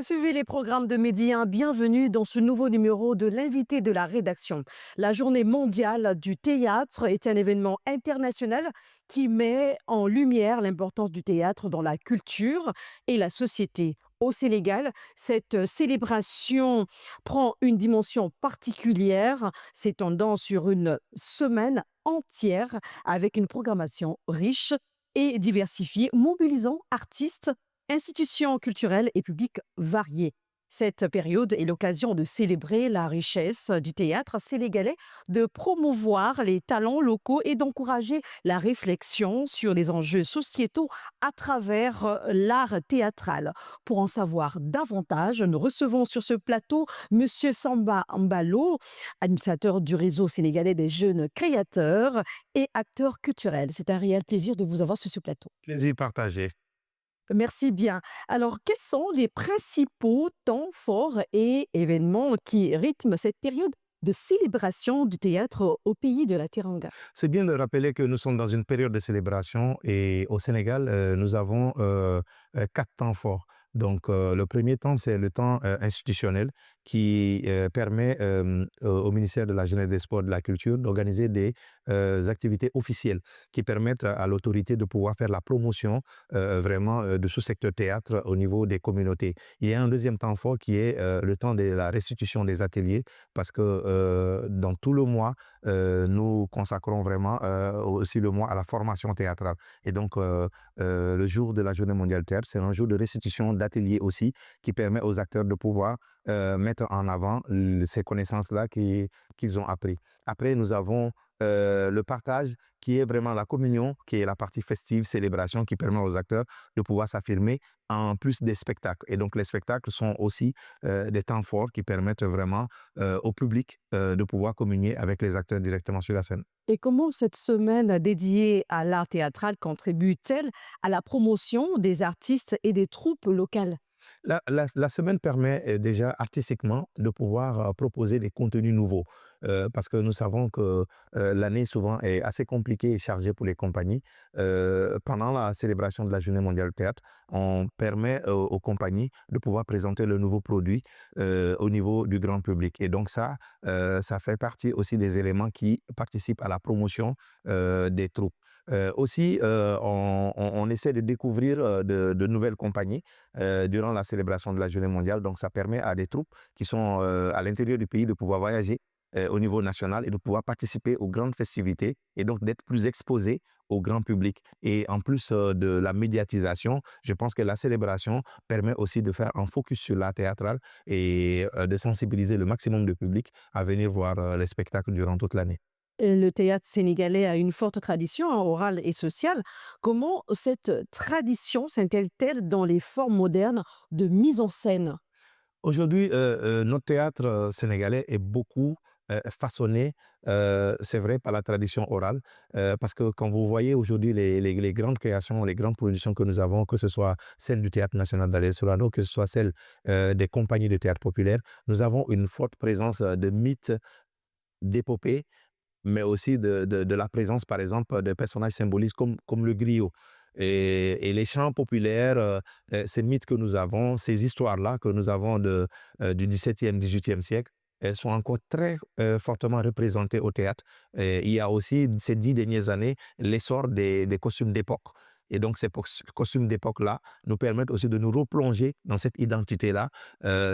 suivez les programmes de Midi 1. Bienvenue dans ce nouveau numéro de l'invité de la rédaction. La journée mondiale du théâtre est un événement international qui met en lumière l'importance du théâtre dans la culture et la société. Au Sénégal, cette célébration prend une dimension particulière, s'étendant sur une semaine entière avec une programmation riche et diversifiée, mobilisant artistes, institutions culturelles et publics variés. Cette période est l'occasion de célébrer la richesse du théâtre sénégalais, de promouvoir les talents locaux et d'encourager la réflexion sur les enjeux sociétaux à travers l'art théâtral. Pour en savoir davantage, nous recevons sur ce plateau Monsieur Samba Mbalo, administrateur du réseau sénégalais des jeunes créateurs et acteurs culturels. C'est un réel plaisir de vous avoir sur ce plateau. Plaisir partagé. Merci bien. Alors, quels sont les principaux temps forts et événements qui rythment cette période de célébration du théâtre au pays de la Teranga? C'est bien de rappeler que nous sommes dans une période de célébration et au Sénégal, nous avons 4 temps forts. Donc, le premier temps, c'est le temps institutionnel qui permet au ministère de la Jeunesse, des Sports et de la Culture d'organiser des activités officielles qui permettent à l'autorité de pouvoir faire la promotion vraiment de ce secteur théâtre au niveau des communautés. Il y a un deuxième temps fort qui est le temps de la restitution des ateliers parce que dans tout le mois, nous consacrons vraiment aussi le mois à la formation théâtrale. Et donc, le jour de la Journée mondiale du théâtre, c'est un jour de restitution d'ateliers aussi qui permet aux acteurs de pouvoir mettre en avant ces connaissances-là qu'ils ont appris. Après, nous avons le partage qui est vraiment la communion, qui est la partie festive, célébration, qui permet aux acteurs de pouvoir s'affirmer en plus des spectacles. Et donc, les spectacles sont aussi des temps forts qui permettent vraiment au public de pouvoir communier avec les acteurs directement sur la scène. Et comment cette semaine dédiée à l'art théâtral contribue-t-elle à la promotion des artistes et des troupes locales? La semaine permet déjà artistiquement de pouvoir proposer des contenus nouveaux parce que nous savons que l'année souvent est assez compliquée et chargée pour les compagnies. Pendant la célébration de la Journée mondiale du théâtre, on permet aux compagnies de pouvoir présenter le nouveau produit au niveau du grand public. Et donc ça fait partie aussi des éléments qui participent à la promotion des troupes. Aussi, on essaie de découvrir de nouvelles compagnies durant la célébration de la Journée mondiale. Donc, ça permet à des troupes qui sont à l'intérieur du pays de pouvoir voyager au niveau national et de pouvoir participer aux grandes festivités et donc d'être plus exposés au grand public. Et en plus de la médiatisation, je pense que la célébration permet aussi de faire un focus sur l'art théâtral et de sensibiliser le maximum de public à venir voir les spectacles durant toute l'année. Et le théâtre sénégalais a une forte tradition orale et sociale. Comment cette tradition s'intègre-t-elle dans les formes modernes de mise en scène? Aujourd'hui, notre théâtre sénégalais est beaucoup façonné, c'est vrai, par la tradition orale, parce que quand vous voyez aujourd'hui les grandes créations, les grandes productions que nous avons, que ce soit celle du Théâtre national d'Alain Sorano, que ce soit celle des compagnies de théâtre populaire, nous avons une forte présence de mythes, d'épopées, mais aussi de la présence, par exemple, de personnages symboliques comme le griot. Et les chants populaires, ces mythes que nous avons, ces histoires-là que nous avons du XVIIe, XVIIIe siècle, elles sont encore très fortement représentées au théâtre. Et il y a aussi, ces 10 dernières années, l'essor des costumes d'époque. Et donc, ces costumes d'époque-là nous permettent aussi de nous replonger dans cette identité-là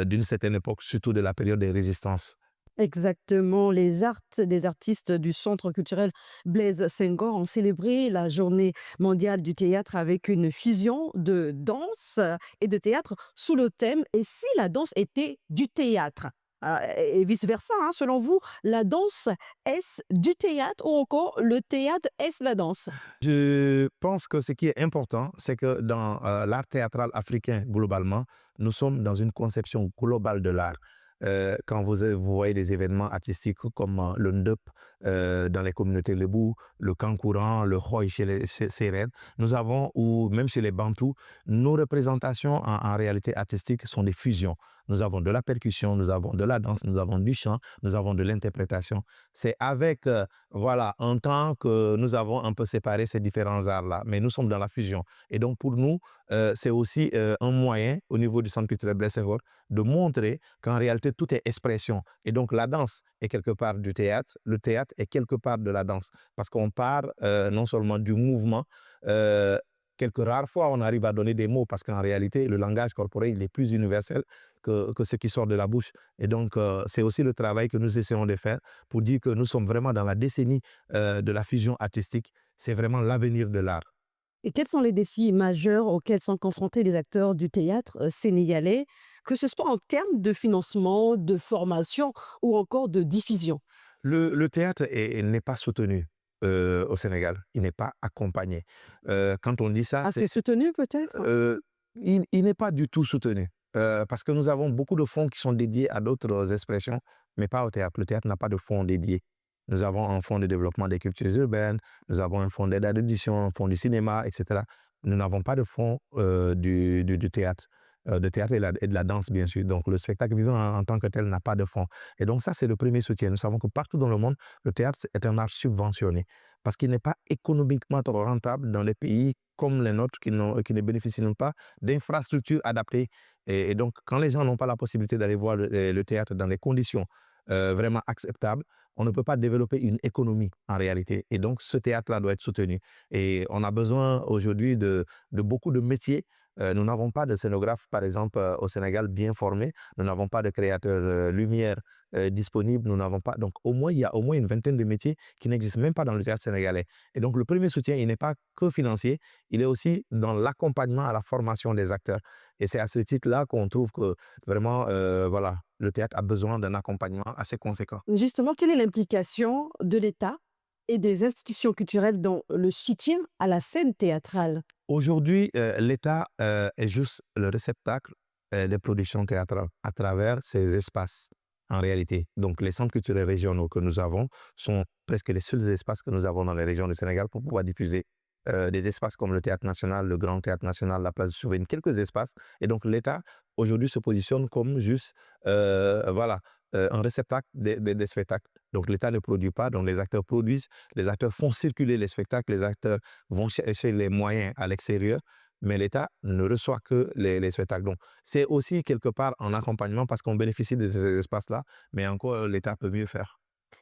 d'une certaine époque, surtout de la période des résistances. Exactement, des artistes du Centre culturel Blaise Senghor ont célébré la Journée mondiale du théâtre avec une fusion de danse et de théâtre sous le thème «Et si la danse était du théâtre?» Et vice-versa, hein, selon vous, la danse est-ce du théâtre ou encore le théâtre est-ce la danse? Je pense que ce qui est important, c'est que dans l'art théâtral africain, globalement, nous sommes dans une conception globale de l'art. Quand vous voyez des événements artistiques comme le Ndeup dans les communautés Lebou, le Kankourang, le Khoy chez les Sérères, nous avons, ou même chez les Bantous, nos représentations en réalité artistique sont des fusions. Nous avons de la percussion, nous avons de la danse, nous avons du chant, nous avons de l'interprétation. C'est avec voilà, un temps que nous avons un peu séparé ces différents arts-là, mais nous sommes dans la fusion. Et donc pour nous, c'est aussi un moyen au niveau du Centre culturel Blaise Senghor de montrer qu'en réalité tout est expression. Et donc la danse est quelque part du théâtre, le théâtre est quelque part de la danse, parce qu'on part non seulement du mouvement, euh, quelques rares fois on arrive à donner des mots, parce qu'en réalité le langage corporel il est plus universel que ce qui sort de la bouche. Et donc c'est aussi le travail que nous essayons de faire pour dire que nous sommes vraiment dans la décennie de la fusion artistique. C'est vraiment l'avenir de l'art. Et quels sont les défis majeurs auxquels sont confrontés les acteurs du théâtre sénégalais, que ce soit en termes de financement, de formation ou encore de diffusion? Le théâtre n'est pas soutenu au Sénégal, il n'est pas accompagné. Quand on dit ça, Assez soutenu peut-être? euh, il n'est pas du tout soutenu. Parce que nous avons beaucoup de fonds qui sont dédiés à d'autres expressions, mais pas au théâtre. Le théâtre n'a pas de fonds dédiés. Nous avons un fonds de développement des cultures urbaines, nous avons un fonds d'aide à l'édition, un fonds du cinéma, etc. Nous n'avons pas de fonds du théâtre. De théâtre et de la danse, bien sûr. Donc, le spectacle vivant en tant que tel n'a pas de fonds. Et donc, ça, c'est le premier soutien. Nous savons que partout dans le monde, le théâtre est un art subventionné parce qu'il n'est pas économiquement rentable dans les pays comme les nôtres qui ne bénéficient pas d'infrastructures adaptées. Et donc, quand les gens n'ont pas la possibilité d'aller voir le théâtre dans des conditions vraiment acceptables, on ne peut pas développer une économie en réalité. Et donc, ce théâtre-là doit être soutenu. Et on a besoin aujourd'hui de beaucoup de métiers. Nous n'avons pas de scénographes, par exemple, au Sénégal bien formés. Nous n'avons pas de créateurs lumière disponibles. Nous n'avons pas. Donc, au moins, il y a au moins une vingtaine de métiers qui n'existent même pas dans le théâtre sénégalais. Et donc, le premier soutien, il n'est pas que financier, il est aussi dans l'accompagnement à la formation des acteurs. Et c'est à ce titre-là qu'on trouve que vraiment, voilà, le théâtre a besoin d'un accompagnement assez conséquent. Justement, quelle est l'implication de l'État et des institutions culturelles dans le soutien à la scène théâtrale? Aujourd'hui, l'État est juste le réceptacle des productions théâtrales à travers ces espaces, en réalité. Donc, les centres culturels régionaux que nous avons sont presque les seuls espaces que nous avons dans les régions du Sénégal pour pouvoir diffuser des espaces comme le Théâtre national, le Grand Théâtre national, la place de Souveraine, quelques espaces. Et donc, l'État, aujourd'hui, se positionne comme juste, voilà, un réceptacle des spectacles. Donc, l'État ne produit pas, donc les acteurs produisent, les acteurs font circuler les spectacles, les acteurs vont chercher les moyens à l'extérieur, mais l'État ne reçoit que les spectacles. Donc, c'est aussi quelque part un accompagnement parce qu'on bénéficie de ces espaces-là, mais encore, l'État peut mieux faire.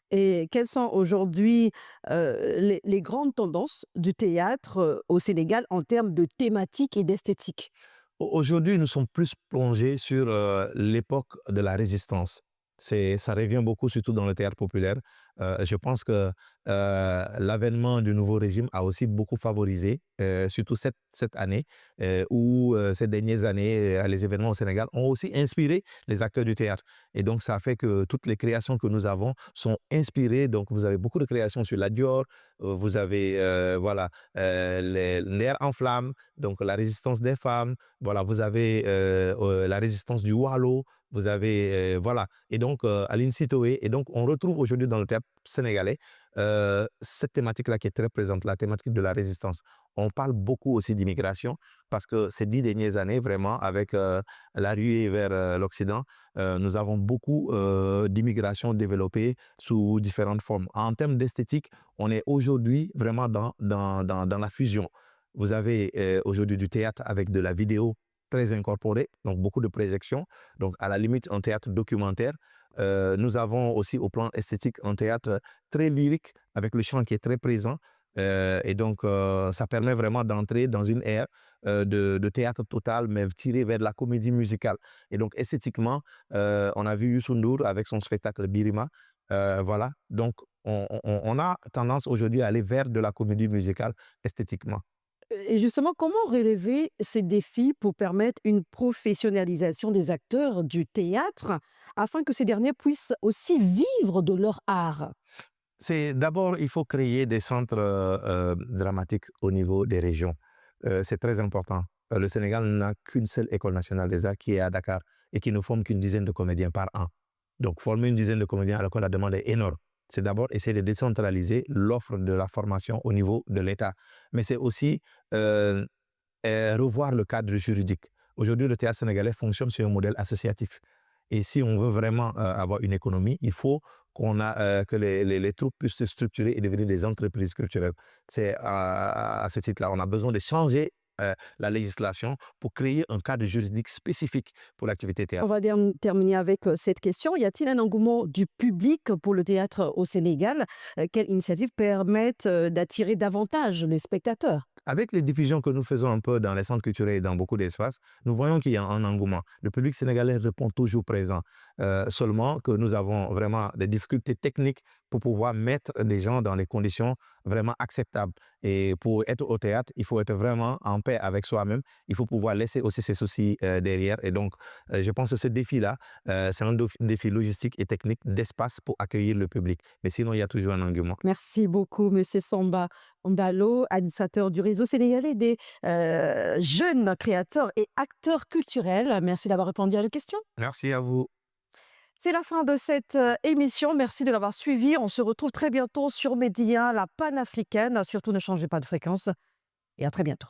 Et quelles sont aujourd'hui les grandes tendances du théâtre au Sénégal en termes de thématique et d'esthétique? Aujourd'hui, nous sommes plus plongés sur l'époque de la résistance. Ça revient beaucoup, surtout dans le théâtre populaire. Je pense que l'avènement du nouveau régime a aussi beaucoup favorisé, surtout cette année, ou ces dernières années, les événements au Sénégal ont aussi inspiré les acteurs du théâtre. Et donc, ça fait que toutes les créations que nous avons sont inspirées. Donc, vous avez beaucoup de créations sur la Dior, vous avez voilà, les nerfs en flammes, donc la résistance des femmes, voilà, vous avez la résistance du Wallo, vous avez, voilà, et donc Aline Sitoé, et donc on retrouve aujourd'hui dans le théâtre sénégalais cette thématique-là qui est très présente, la thématique de la résistance. On parle beaucoup aussi d'immigration parce que ces 10 dernières années, vraiment, avec la ruée vers l'Occident, nous avons beaucoup d'immigration développée sous différentes formes. En termes d'esthétique, on est aujourd'hui vraiment dans la fusion. Vous avez aujourd'hui du théâtre avec de la vidéo très incorporée, donc beaucoup de projections, donc à la limite un théâtre documentaire. Nous avons aussi au plan esthétique un théâtre très lyrique avec le chant qui est très présent. Et donc, ça permet vraiment d'entrer dans une ère de théâtre total, mais tiré vers la comédie musicale. Et donc, esthétiquement, on a vu Youssou N'Dour avec son spectacle Birima. Voilà. Donc, on a tendance aujourd'hui à aller vers de la comédie musicale esthétiquement. Et justement, comment relever ces défis pour permettre une professionnalisation des acteurs du théâtre afin que ces derniers puissent aussi vivre de leur art? C'est d'abord, il faut créer des centres dramatiques au niveau des régions. C'est très important. Le Sénégal n'a qu'une seule école nationale des arts qui est à Dakar et qui ne forme qu'une dizaine de comédiens par an. Donc, former une dizaine de comédiens alors que la demande est énorme. C'est d'abord essayer de décentraliser l'offre de la formation au niveau de l'État. Mais c'est aussi euh, revoir le cadre juridique. Aujourd'hui, le théâtre sénégalais fonctionne sur un modèle associatif. Et si on veut vraiment avoir une économie, il faut que les troupes puissent se structurer et devenir des entreprises culturelles. C'est à ce titre-là, on a besoin de changer la législation pour créer un cadre juridique spécifique pour l'activité On théâtre. va terminer avec cette question. Y a-t-il un engouement du public pour le théâtre au Sénégal? Quelles initiatives permettent d'attirer davantage les spectateurs? Avec les diffusions que nous faisons un peu dans les centres culturels et dans beaucoup d'espaces, nous voyons qu'il y a un engouement. Le public sénégalais répond toujours présent. Seulement que nous avons vraiment des difficultés techniques pour pouvoir mettre les gens dans les conditions vraiment acceptables. Et pour être au théâtre, il faut être vraiment en paix avec soi-même. Il faut pouvoir laisser aussi ses soucis derrière. Et donc, je pense que ce défi-là, c'est un défi logistique et technique d'espace pour accueillir le public. Mais sinon, il y a toujours un engouement. Merci beaucoup, Monsieur Samba Mbalo, administrateur du réseau sénégalais des jeunes créateurs et acteurs culturels. Merci d'avoir répondu à nos questions. Merci à vous. C'est la fin de cette émission. Merci de l'avoir suivi. On se retrouve très bientôt sur Média, la panafricaine. Surtout, ne changez pas de fréquence et à très bientôt.